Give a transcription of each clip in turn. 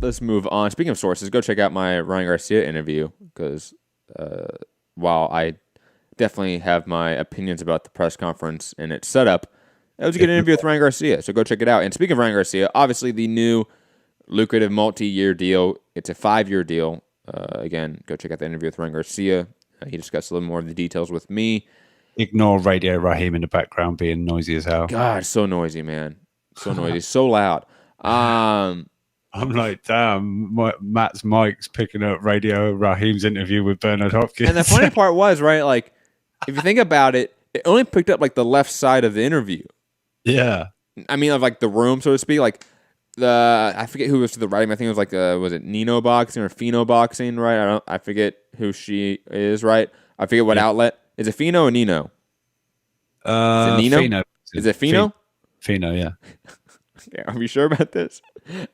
let's move on. Speaking of sources, go check out my Ryan Garcia interview because while I definitely have my opinions about the press conference and its setup, it was a good interview with Ryan Garcia. So go check it out. And speaking of Ryan Garcia, obviously the new lucrative multi-year deal. It's a 5-year deal. Again, go check out the interview with Ryan Garcia. He discussed a little more of the details with me. Ignore Radio Raheem in the background being noisy as hell. God, so noisy, man. So noisy, so loud. I'm like, damn, Matt's mic's picking up Radio Raheem's interview with Bernard Hopkins. And the funny part was, right, like, if you think about it, it only picked up, like, the left side of the interview. Yeah. I mean, of, like, the room, so to speak. Like, I forget who was to the right. I think it was, like, was it Nino Boxing or Fino Boxing, right? I forget who she is, right? I forget what outlet. Is it Fino or Nino? Is it Nino? Fino. Is it Fino? Fino, yeah. Okay, are we sure about this?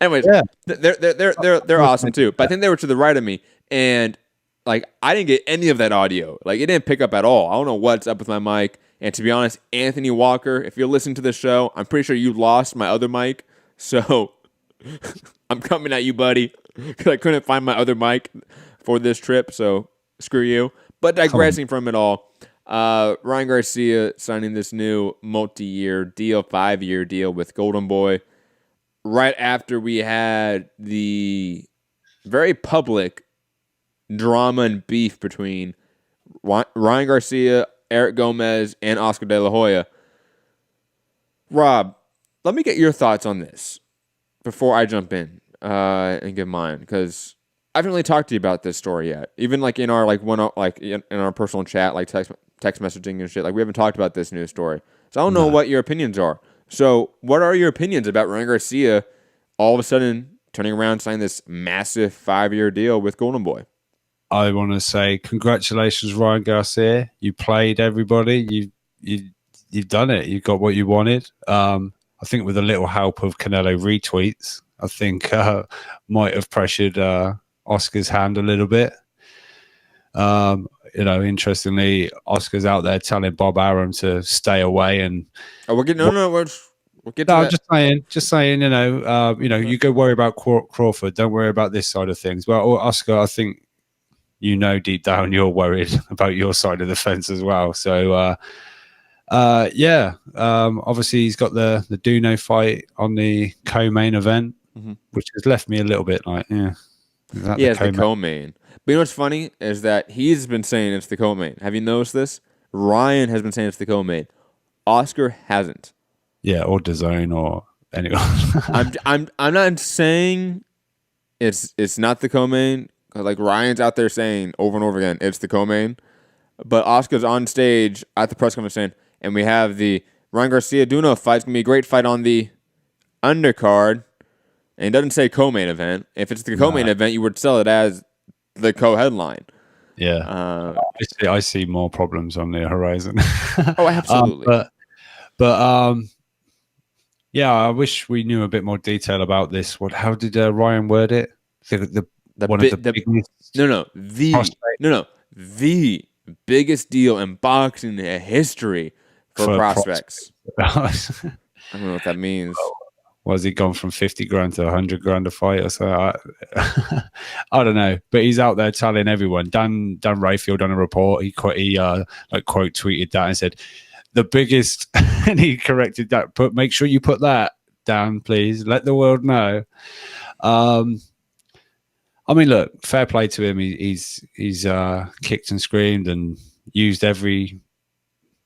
Anyways, yeah. They're awesome too. But I think they were to the right of me, and like I didn't get any of that audio. Like it didn't pick up at all. I don't know what's up with my mic. And to be honest, Anthony Walker, if you're listening to the show, I'm pretty sure you lost my other mic. So I'm coming at you, buddy, because I couldn't find my other mic for this trip. So screw you. But digressing from it all, Ryan Garcia signing this new multi-year deal, 5-year deal with Golden Boy, right after we had the very public drama and beef between Ryan Garcia, Eric Gomez, and Oscar De La Hoya. Rob, let me get your thoughts on this before I jump in and give mine, because I haven't really talked to you about this story yet. Even like in our in our personal chat, like text messaging and shit. Like we haven't talked about this news story, so I don't know what your opinions are. So, what are your opinions about Ryan Garcia all of a sudden turning around, signing this massive 5-year deal with Golden Boy? I want to say congratulations, Ryan Garcia. You played everybody. You've done it. You got what you wanted. I think with a little help of Canelo retweets, I think might have pressured Oscar's hand a little bit. Interestingly, Oscar's out there telling Bob Arum to stay away, and we'll get to that. I'm just saying, you go worry about Crawford, don't worry about this side of things. Well, Oscar, I think deep down you're worried about your side of the fence as well. So, obviously he's got the Duno fight on the co-main event, which has left me a little bit like, it's the co-main. But you know what's funny is that he's been saying it's the co-main. Have you noticed this? Ryan has been saying it's the co-main. Oscar hasn't. Yeah, or DAZN or anyone. I'm not saying it's not the co-main. Like Ryan's out there saying over and over again it's the co-main, but Oscar's on stage at the press conference saying, and we have the Ryan Garcia Duno fight. It's gonna be a great fight on the undercard, and it doesn't say co-main event. If it's the co-main event, you would sell it as the co-headline. Yeah, I see more problems on the horizon. Oh, absolutely. I wish we knew a bit more detail about this. How did Ryan word it? The biggest deal in boxing history for prospects. I don't know what that means. Was he gone from 50 grand to 100 grand a fight or so? I don't know, but he's out there telling everyone. Dan Rayfield on a report, he quote tweeted that and said, the biggest, and he corrected that. Make sure you put that down, please. Let the world know. I mean, look, fair play to him. He's kicked and screamed and used every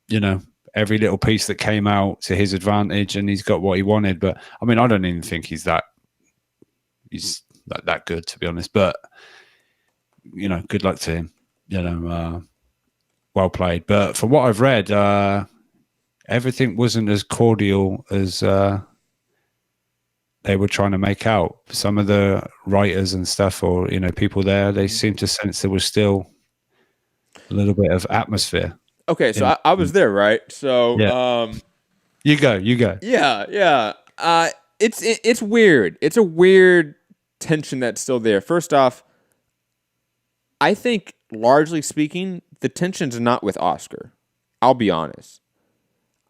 little piece that came out to his advantage, and he's got what he wanted. But I mean, I don't even think he's that good, to be honest. But good luck to him. Well played. But from what I've read, everything wasn't as cordial as they were trying to make out. Some of the writers and stuff, or people there, they seem to sense there was still a little bit of atmosphere. Okay, so I was there, right? So, you go. Yeah. It's weird. It's a weird tension that's still there. First off, I think largely speaking, the tension's not with Oscar. I'll be honest.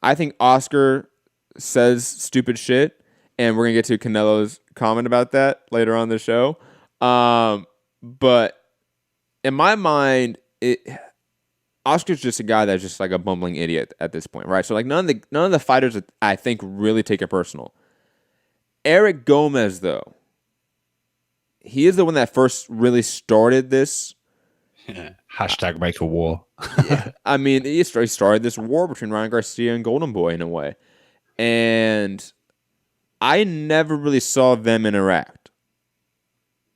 I think Oscar says stupid shit, and we're gonna get to Canelo's comment about that later on in the show. But in my mind, Oscar's just a guy that's just like a bumbling idiot at this point, right? So like none of the fighters I think really take it personal. Eric Gomez, though, he is the one that first really started this. Yeah. Hashtag make a war. Yeah. I mean, he started this war between Ryan Garcia and Golden Boy in a way. And I never really saw them interact.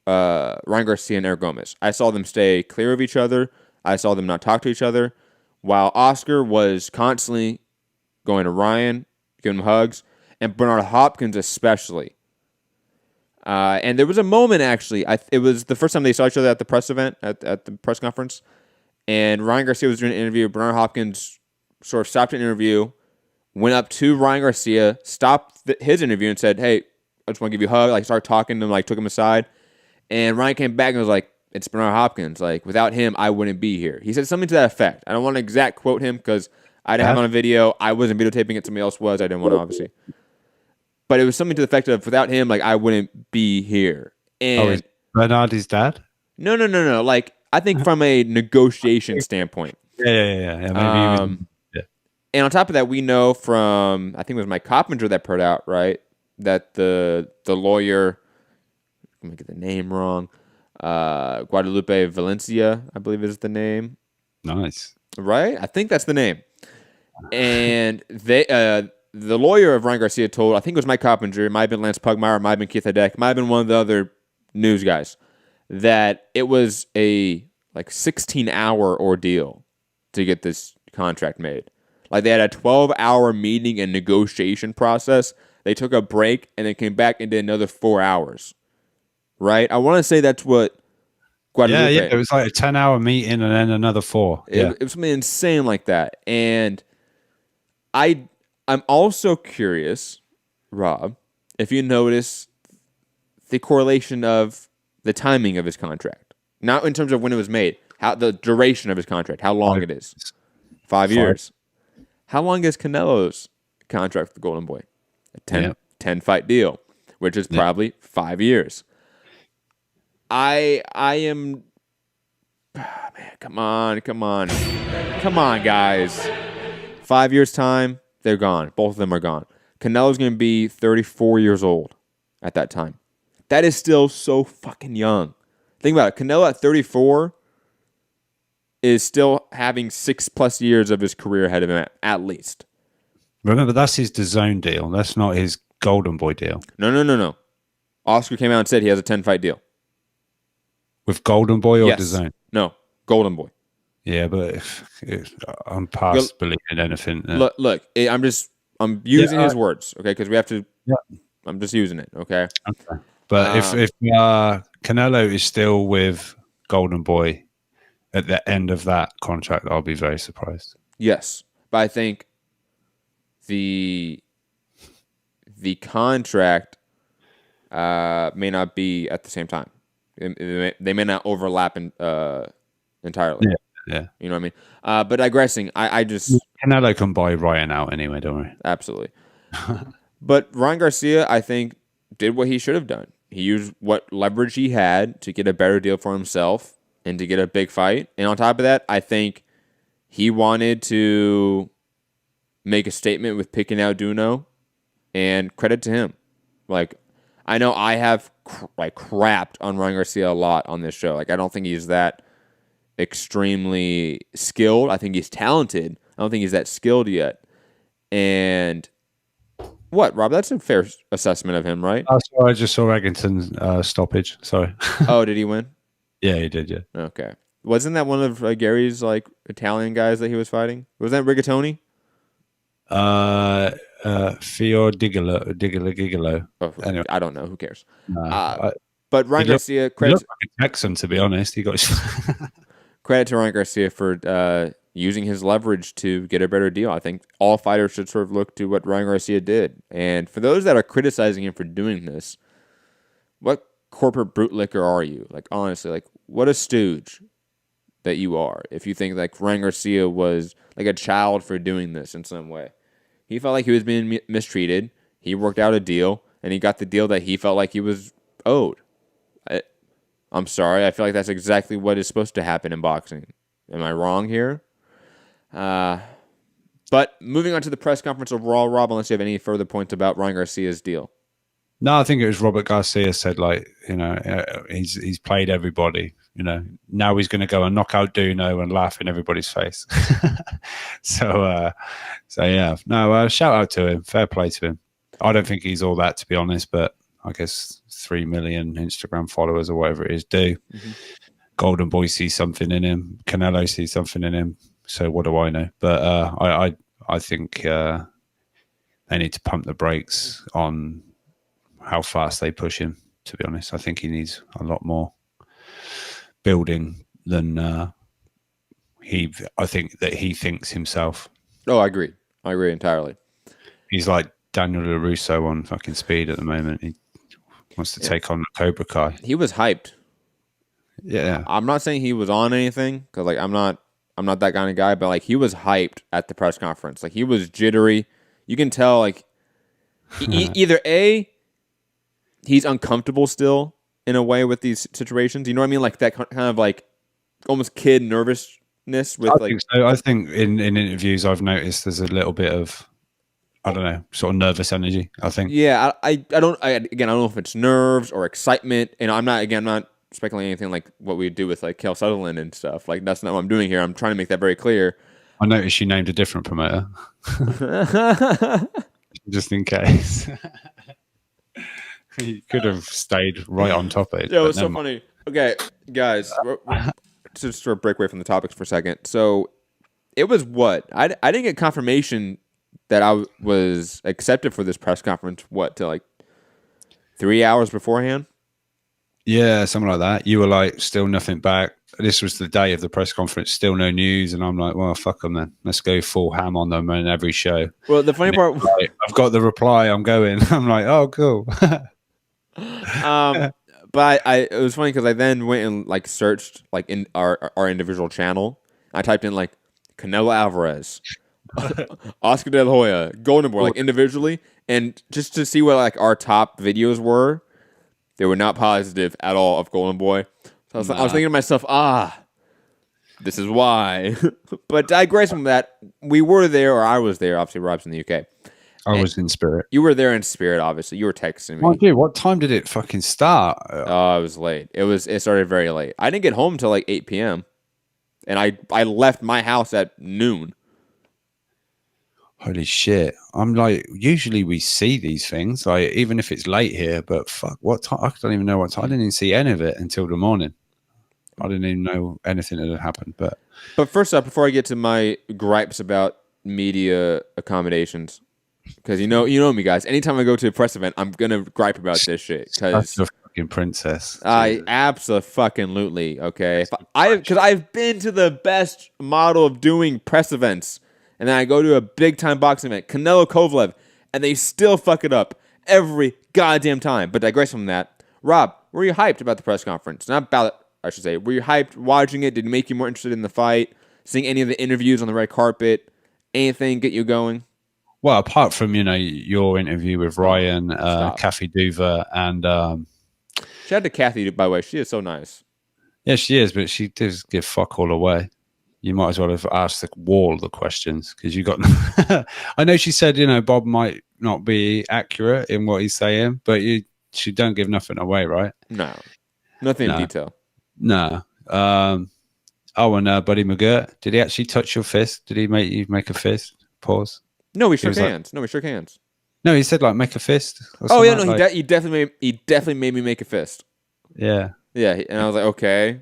Ryan Garcia and Eric Gomez. I saw them stay clear of each other. I saw them not talk to each other. While Oscar was constantly going to Ryan, giving him hugs, and Bernard Hopkins especially. And there was a moment, actually, it was the first time they saw each other at the press event, at the press conference, and Ryan Garcia was doing an interview. Bernard Hopkins sort of stopped an interview, went up to Ryan Garcia, stopped his interview and said, hey, I just want to give you a hug. Like, started talking to him, like, took him aside. And Ryan came back and was like, it's Bernard Hopkins. Like, without him, I wouldn't be here. He said something to that effect. I don't want to exact quote him because I didn't have it on a video. I wasn't videotaping it. Somebody else was. I didn't want to, obviously. But it was something to the effect of, without him, like, I wouldn't be here. And is Bernard his dad? No. Like, I think from a negotiation standpoint. Yeah. Maybe and on top of that, we know from, I think it was Mike Coppinger that put out, right, that the lawyer, I'm going to get the name wrong, Guadalupe Valencia, I believe is the name. Nice. Right? I think that's the name. And the lawyer of Ryan Garcia told, I think it was Mike Coppinger, it might have been Lance Pugmire, it might have been Keith Hedek, it might have been one of the other news guys, that it was a 16-hour ordeal to get this contract made. Like, they had a 12-hour meeting and negotiation process. They took a break and then came back and did another 4 hours. Right? I want to say that's what Guadalupe... Yeah. It was like a 10-hour meeting and then another 4. It was something insane like that. And I'm also curious, Rob, if you notice the correlation of the timing of his contract. Not in terms of when it was made, how the duration of his contract, how long it is. 5 years. How long is Canelo's contract with the Golden Boy? A 10-fight deal, which is probably 5 years. I am... man, come on, guys. 5 years' time, they're gone. Both of them are gone. Canelo's going to be 34 years old at that time. That is still so fucking young. Think about it. Canelo at 34 is still having 6+ years of his career ahead of him, at least. Remember, that's his DAZN deal. That's not his Golden Boy deal. No. Oscar came out and said he has a 10-fight deal. With Golden Boy or yes. DAZN? No, Golden Boy. Yeah, but I'm past believing anything. Look, I'm using his words, okay? Because we have to. Yeah. I'm just using it, okay? Okay. But if Canelo is still with Golden Boy at the end of that contract, I'll be very surprised. Yes, but I think the contract may not be at the same time. They may not overlap entirely. Yeah. You know what I mean? But digressing, I just... Canelo can buy Ryan out anyway, don't worry. Absolutely. But Ryan Garcia, I think, did what he should have done. He used what leverage he had to get a better deal for himself and to get a big fight. And on top of that, I think he wanted to make a statement with picking out Duno, and credit to him. Like, I know I have crapped on Ryan Garcia a lot on this show. Like, I don't think he's that extremely skilled. I think he's talented. I don't think he's that skilled yet. And what, Rob? That's a fair assessment of him, right? I just saw Egginton's stoppage. Sorry. Oh, did he win? Yeah, he did. Yeah. Okay. Wasn't that one of Gary's Italian guys that he was fighting? Was that Rigatoni? Fior Gigolo. Oh, anyway. I don't know. Who cares? But Ryan Garcia, credit like a Texan, to be honest. He got credit to Ryan Garcia for using his leverage to get a better deal. I think all fighters should sort of look to what Ryan Garcia did. And for those that are criticizing him for doing this, what corporate bootlicker are you? Like, honestly, what a stooge that you are if you think Ryan Garcia was like a child for doing this in some way. He felt like he was being mistreated. He worked out a deal, and he got the deal that he felt like he was owed. I'm sorry. I feel like that's exactly what is supposed to happen in boxing. Am I wrong here? But moving on to the press conference overall, Rob, unless you have any further points about Ryan Garcia's deal. No, I think it was Robert Garcia said, like, he's played everybody. Now he's going to go and knock out Duno and laugh in everybody's face. So yeah, no, shout out to him. Fair play to him. I don't think he's all that, to be honest, but I guess 3 million Instagram followers or whatever it is do. Mm-hmm. Golden Boy sees something in him. Canelo sees something in him. So what do I know? But I think they need to pump the brakes on how fast they push him, to be honest. I think he needs a lot more building than I think that he thinks himself. Oh, I agree entirely. He's like Daniel LaRusso on fucking speed at the moment. He wants to take on the Cobra Kai. He was hyped. Yeah. I'm not saying he was on anything, because like I'm not that kind of guy, but like he was hyped at the press conference. Like he was jittery. You can tell like either A, he's uncomfortable still in a way with these situations. You know what I mean? Like that kind of like almost kid nervousness with I think in interviews I've noticed there's a little bit of, I don't know, sort of nervous energy, I think. Yeah, I don't know if it's nerves or excitement. And I'm not speculating anything like what we do with like Kel Sutherland and stuff. Like that's not what I'm doing here. I'm trying to make that very clear. I noticed you named a different promoter. Just in case. You could have stayed right on top of it. Yeah, it was so funny. Okay, guys, just sort of break away from the topics for a second. So it was what? I didn't get confirmation that I was accepted for this press conference, till like 3 hours beforehand? Yeah, something like that. You were like, still nothing back. This was the day of the press conference, still no news. And I'm like, well, fuck them then. Let's go full ham on them in every show. Well, the funny part... Like, I've got the reply, I'm going. I'm like, oh, cool. But it was funny because I then went and like searched like in our individual channel. I typed in like Canelo Alvarez, Oscar De La Hoya, Golden Boy, like individually, and just to see what like our top videos were. They were not positive at all of Golden Boy. So I was thinking to myself, this is why. But digress from that, we were there, or I was there. Obviously, Rob's in the UK. I was in spirit. You were there in spirit, obviously. You were texting me. Oh, dude, what time did it fucking start? Oh, it was late. It started very late. I didn't get home till like 8 p.m. And I left my house at noon. Holy shit. I'm like, usually we see these things, like even if it's late here, but fuck, what time? I don't even know what time. I didn't even see any of it until the morning. I didn't even know anything that had happened. But first up, before I get to my gripes about media accommodations, because you know me, guys. Anytime I go to a press event, I'm gonna gripe about this shit. Because you're a fucking princess. I absolutely okay. Because I've been to the best model of doing press events, and then I go to a big time boxing event, Canelo Kovalev, and they still fuck it up every goddamn time. But digress from that, Rob, were you hyped about the press conference? Not about it, I should say. Were you hyped watching it? Did it make you more interested in the fight? Seeing any of the interviews on the red carpet? Anything get you going? Well, apart from, your interview with Ryan, Kathy Duva, and... shout out to Kathy, by the way. She is so nice. Yeah, she is, but she does give fuck all away. You might as well have asked the wall the questions, because you got... I know she said, Bob might not be accurate in what he's saying, but she don't give nothing away, right? No. Nothing in detail. No. And Buddy McGirt, did he actually touch your fist? Did he make you make a fist? Pause. No, we shook hands. We shook hands. No, he said like make a fist. Oh yeah, no, he definitely made me make a fist. Yeah. Yeah, and I was like, okay,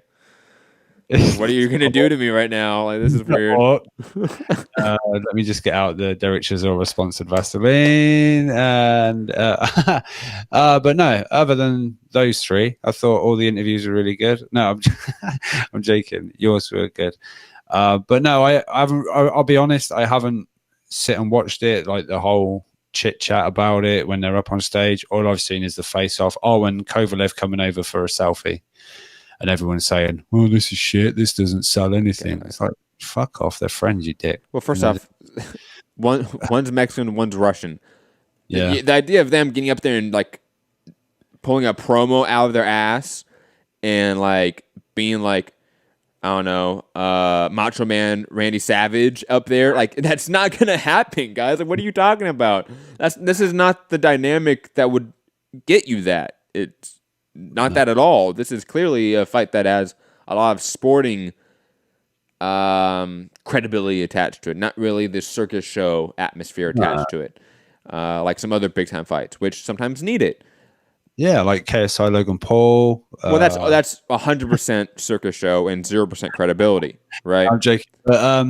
what are you gonna do to me right now? Like this is weird. Let me just get out the Derek Chisora sponsored Vaseline, and but no, other than those three, I thought all the interviews were really good. No, I'm joking. Yours were good, but no, I haven't. I'll be honest, I haven't sit and watched it, like the whole chit chat about it when they're up on stage. All I've seen is the face off. Oh, and Kovalev coming over for a selfie, and everyone's saying, "Oh, this is shit. This doesn't sell anything." Yeah. It's like, fuck off. They're friends, you dick. Well, first off, one's Mexican, one's Russian. Yeah. The idea of them getting up there and like pulling a promo out of their ass and like being like, I don't know, Macho Man Randy Savage up there, like that's not gonna happen, guys. Like, what are you talking about? This is not the dynamic that would get you that. It's not that at all. This is clearly a fight that has a lot of sporting credibility attached to it, not really the circus show atmosphere attached to it, like some other big time fights, which sometimes need it. Yeah, like KSI Logan Paul. Well, that's 100% circus show and 0% credibility, right? I'm joking, but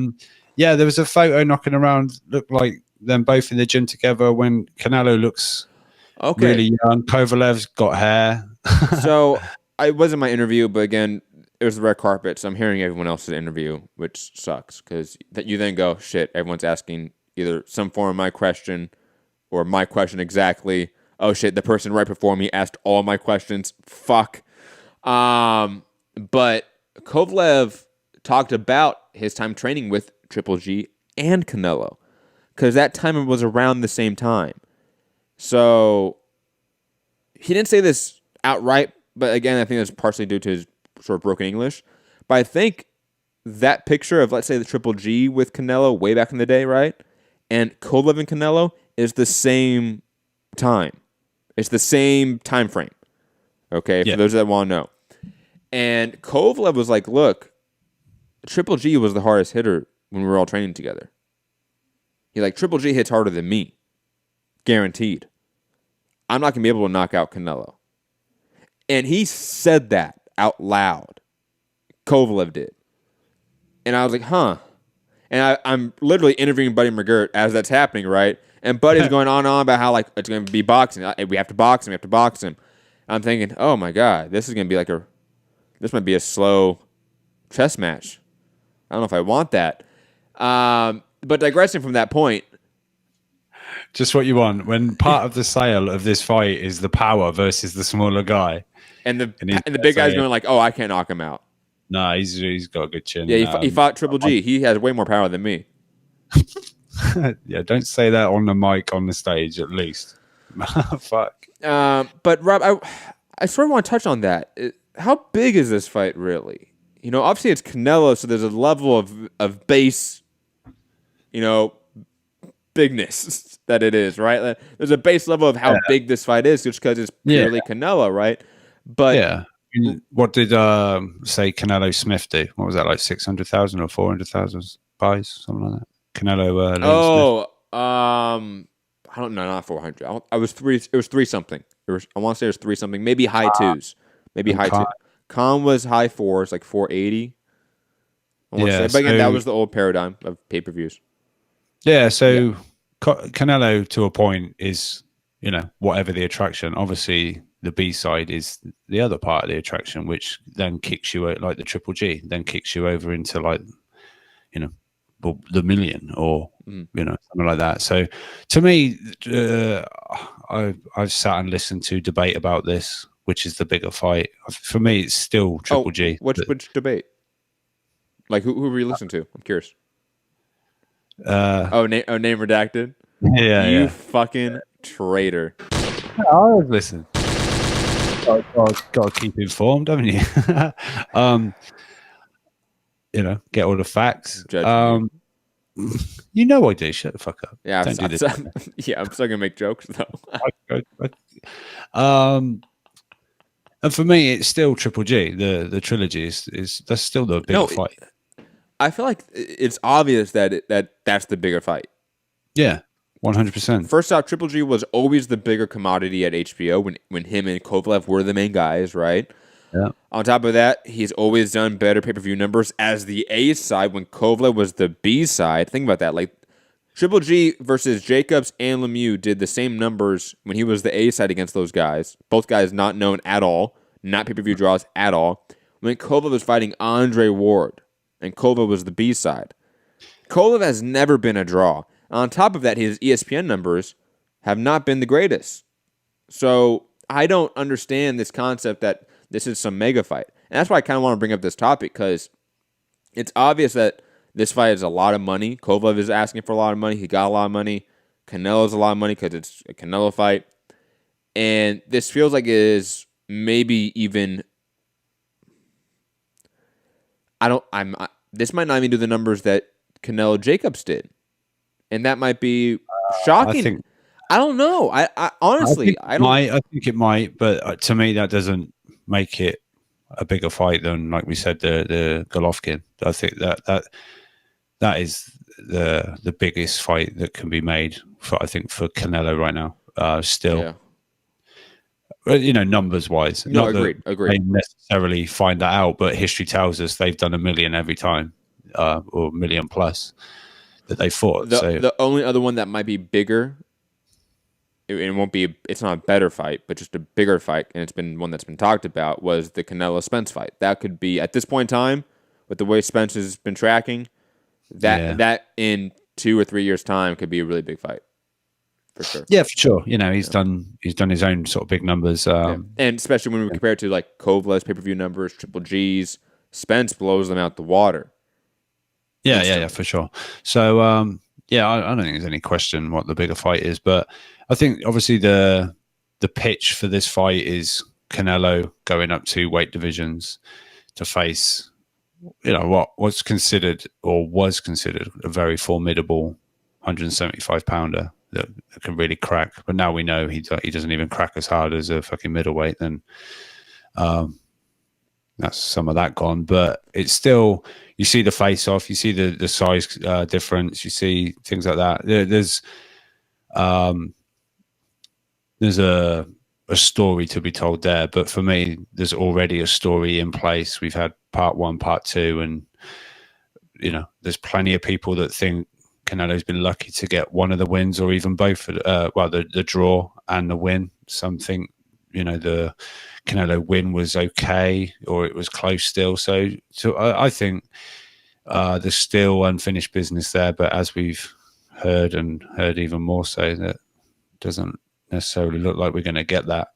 yeah, there was a photo knocking around. Looked like them both in the gym together. When Canelo looks really young, Kovalev's got hair. So it wasn't my interview, but again, it was the red carpet, so I'm hearing everyone else's interview, which sucks because you then go, shit, everyone's asking either some form of my question or my question exactly. Oh shit, the person right before me asked all my questions. Fuck. But Kovalev talked about his time training with Triple G and Canelo because that time was around the same time. So he didn't say this outright, but again, I think that's partially due to his sort of broken English. But I think that picture of, let's say, the Triple G with Canelo way back in the day, right? And Kovalev and Canelo is the same time. It's the same time frame. Okay, for those that want to know. And Kovalev was like, look, Triple G was the hardest hitter when we were all training together. He's like, Triple G hits harder than me. Guaranteed. I'm not going to be able to knock out Canelo. And he said that out loud. Kovalev did. And I was like, huh. And I'm literally interviewing Buddy McGirt as that's happening, right? And Buddy's going on and on about how like it's going to be boxing. We have to box him. We have to box him. I'm thinking, oh my God, this is going to be like this might be a slow chess match. I don't know if I want that. But digressing from that point. Just what you want. When part of the sale of this fight is the power versus the smaller guy. And the big guy's going like, oh, I can't knock him out. Nah, he's got a good chin. Yeah, he fought Triple G. He has way more power than me. Yeah, don't say that on the mic on the stage, at least. Fuck. But Rob, I sort of want to touch on that. How big is this fight really? You know, obviously it's Canelo, so there's a level of base, bigness that it is, right? There's a base level of how big this fight is just because it's purely Canelo, right? But yeah. What did say Canelo Smith do? What was that, like 600,000 or 400,000 buys, something like that? Canelo. Smith. I don't know, not 400. I was three. It was three something. I want to say it was three something. Maybe high twos. Maybe high two. Khan was high fours, like 480. I want to say, but again, that was the old paradigm of pay-per-views. Yeah. So Canelo, to a point, is whatever the attraction. Obviously, the B side is the other part of the attraction, which then kicks you out, like the Triple G, then kicks you over into like, the million or something like that. So to me, I've sat and listened to debate about this, which is the bigger fight. For me, it's still Triple G. Which debate? Like who were you listening to? I'm curious. Name redacted. Yeah, you fucking traitor. I'll listen. Got to keep informed, haven't you? Get all the facts. You know I do. Shut the fuck up. Yeah, I'm still gonna make jokes though. And for me, it's still Triple G. The trilogy is that's still the bigger fight. I feel like it's obvious that's the bigger fight. Yeah, 100%. First off, Triple G was always the bigger commodity at HBO when him and Kovalev were the main guys, right? Yeah. On top of that, he's always done better pay-per-view numbers as the A side when Kovalev was the B side. Think about that. Like Triple G versus Jacobs and Lemieux did the same numbers when he was the A side against those guys. Both guys not known at all, not pay-per-view draws at all. When Kovalev was fighting Andre Ward and Kovalev was the B side. Kovalev has never been a draw. On top of that, his ESPN numbers have not been the greatest. So I don't understand this concept that this is some mega fight. And that's why I kind of want to bring up this topic, because it's obvious that this fight is a lot of money. Kovalev is asking for a lot of money. He got a lot of money. Canelo's a lot of money because it's a Canelo fight. And this feels like it is maybe even. This might not even do the numbers that Canelo Jacobs did, and that might be shocking. I don't know. I honestly, I don't. I think it might, but to me, that doesn't make it a bigger fight than, like we said, the Golovkin. I think that is the biggest fight that can be made for Canelo right now. Still. Yeah. Numbers wise, No, not agreed. they necessarily find that out, but history tells us they've done 1 million every time, or 1 million plus that they fought. The only other one that might be bigger, it won't be. It's not a better fight, but just a bigger fight, and it's been one that's been talked about, was the Canelo Spence fight. That could be, at this point in time, with the way Spence has been tracking, that in 2 or 3 years' time could be a really big fight. For sure. Yeah, for sure. He's done his own sort of big numbers. And especially when we compare it to like Kovalev's pay-per-view numbers, Triple G's, Spence blows them out the water. Yeah, for sure. So, I don't think there's any question what the bigger fight is, but I think obviously the pitch for this fight is Canelo going up 2 weight divisions to face, what's considered or was considered a very formidable 175 pounder. That can really crack, but now we know he doesn't even crack as hard as a fucking middleweight. Then that's some of that gone, but it's still, you see the face off, you see the size difference, you see things like that. There's a story to be told there, but for me, there's already a story in place. We've had part 1, part 2, and there's plenty of people that think Canelo's been lucky to get one of the wins or even both. The draw and the win. Some think, the Canelo win was okay or it was close still. So I think there's still unfinished business there. But as we've heard even more so, that doesn't necessarily look like we're going to get that